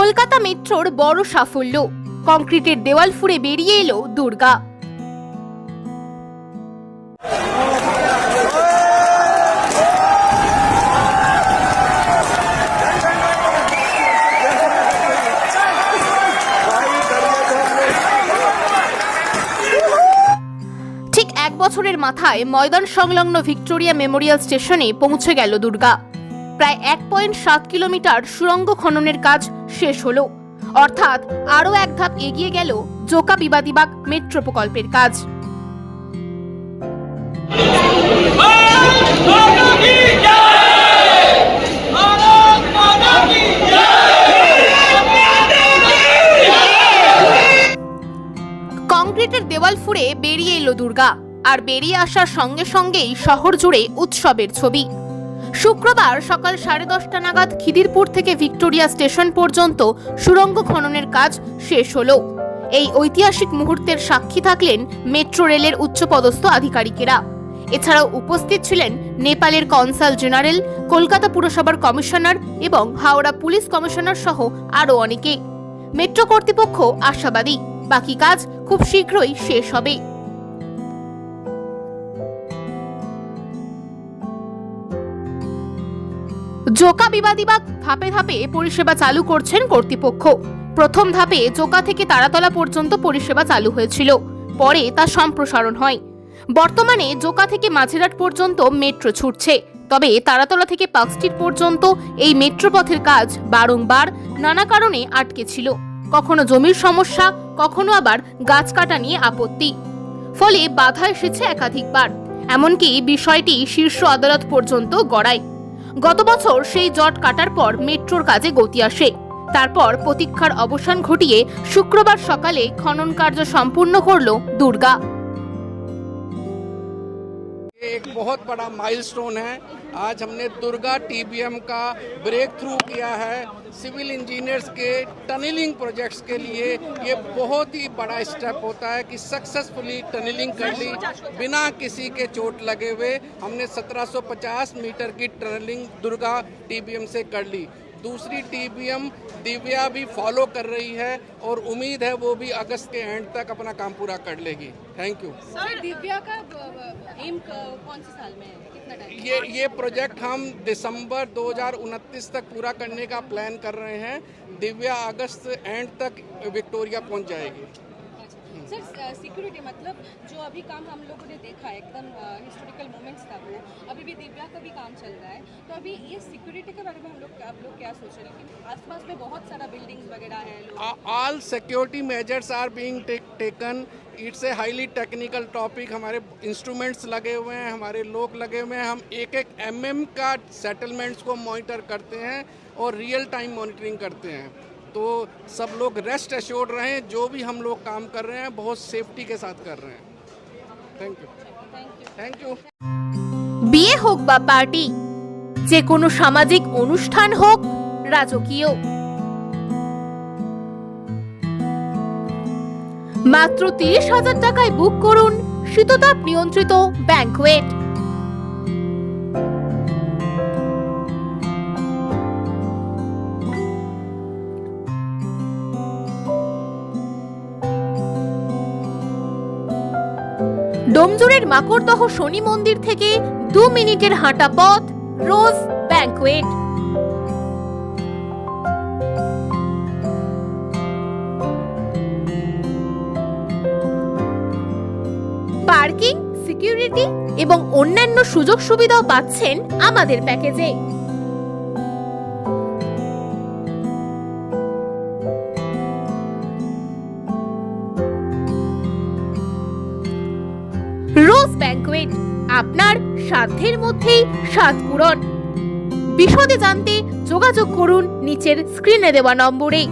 কলকাতা মেট্রোর বড় সাফল্য, কংক্রিটের দেওয়াল ফুঁড়ে বেরিয়ে এলো দুর্গা। ঠিক এক বছরের মাথায় ময়দান সংলগ্ন ভিক্টোরিয়া মেমোরিয়াল স্টেশনে পৌঁছে গেল দুর্গা। প্রায় 1.7 কিলোমিটার সুড়ঙ্গ খননের কাজ শেষ হলো, অর্থাৎ আরও এক ধাপ এগিয়ে গেল জোকা বিবাদীবাগ মেট্রো প্রকল্পের কাজ। কংক্রিটের দেওয়াল ফুঁড়ে বেরিয়ে এলো দুর্গা, আর বেরিয়ে আসার সঙ্গে সঙ্গেই শহর জুড়ে উৎসবের ছবি। শুক্রবার সকাল 10:30 নাগাদ খিদিরপুর থেকে ভিক্টোরিয়া স্টেশন পর্যন্ত সুড়ঙ্গ খননের কাজ শেষ হলো। এই ঐতিহাসিক মুহূর্তের সাক্ষী থাকলেন মেট্রো রেলের উচ্চপদস্থ আধিকারিকেরা। এছাড়াও উপস্থিত ছিলেন নেপালের কনসাল জেনারেল, কলকাতা পুরসভার কমিশনার এবং হাওড়া পুলিশ কমিশনার সহ আরও অনেকে। মেট্রো কর্তৃপক্ষ আশাবাদী বাকি কাজ খুব শীঘ্রই শেষ হবে। জোকা বিবাদীবাগ ধাপে ধাপে পরিষেবা চালু করছেন কর্তৃপক্ষ। প্রথম ধাপে জোকা থেকে তারাতলা পর্যন্ত পরিষেবা চালু হয়েছিল, পরে তা সম্প্রসারণ হয়। বর্তমানে জোকা থেকে মাঝেরহাট পর্যন্ত মেট্রো ছুটছে, তবে তারাতলা থেকে পার্ক স্ট্রিট পর্যন্ত এই মেট্রো পথের কাজ বারংবার নানা কারণে আটকে ছিল। কখনো জমির সমস্যা, কখনো আবার গাছ কাটা নিয়ে আপত্তি, ফলে বাধা এসেছে একাধিকবার। এমনকি বিষয়টি শীর্ষ আদালত পর্যন্ত গড়ায়। গত বছর সেই জট কাটার পর মেট্রোর কাজে গতি আসে। তারপর প্রতীক্ষার অবসান ঘটিয়ে শুক্রবার সকালে খনন কার্য সম্পূর্ণ করল দুর্গা। एक बहुत बड़ा माइलस्टोन है। आज हमने दुर्गा टीबीएम का ब्रेक थ्रू किया है। सिविल इंजीनियर्स के टनलिंग प्रोजेक्ट्स के लिए ये बहुत ही बड़ा स्टेप होता है कि सक्सेसफुली टनलिंग कर ली बिना किसी के चोट लगे हुए। हमने 1750 मीटर की टनलिंग दुर्गा टीबीएम से कर ली। दूसरी टीबीएम दिव्या भी फॉलो कर रही है और उम्मीद है वो भी अगस्त के एंड तक अपना काम पूरा कर लेगी। Thank you sir. दिव्या का एम कौन से साल में है, कितना टाइम? ये प्रोजेक्ट हम दिसंबर 2029 तक पूरा करने का प्लान कर रहे हैं। दिव्या अगस्त एंड तक विक्टोरिया पहुंच जाएगी। सर, सिक्योरिटी मतलब जो अभी काम हम लोगों ने देखा एकदम हिस्टोरिकल मोमेंट्स था वो, अभी भी दिव्या का भी काम चल रहा है, तो अभी ये सिक्योरिटी के बारे में आप लोग क्या सोच रहे हैं? कि आसपास में बहुत सारा बिल्डिंग्स वगैरह है। All security measures are being taken. It's a highly technical topic. हमारे इंस्ट्रूमेंट्स लगे हुए हैं, हमारे लोग लगे हुए हैं। हम एक MM का सेटलमेंट्स को मॉनिटर करते हैं और रियल टाइम मॉनिटरिंग करते हैं, तो सब लोग रेस्ट एश्योर्ड रहें। जो भी हम लोग काम कर रहे हैं बहुत सेफ्टी के साथ कर रहे हैं। Thank you. বিয়ে হোক বা পার্টি, যে কোনো সামাজিক অনুষ্ঠান হোক রাজকীয়, মাত্র 30,000 টাকায় বুক করুন শীততাপ নিয়ন্ত্রিত ব্যাংকুয়েট। ডোমজুড়ের মাকড়দহ শনি মন্দির থেকে 2 মিনিটের হাঁটা পথ রোজ ব্যাংকুয়েট। পার্কিং, সিকিউরিটি এবং অন্যান্য সুযোগ সুবিধাও পাচ্ছেন আমাদের প্যাকেজে। রোজ ব্যাংকুয়েট, আপনার সাধ্যের মধ্যেই স্বাদ পূরণ। বিশদে জানতে যোগাযোগ করুন নিচের স্ক্রিনে দেওয়া নম্বরে।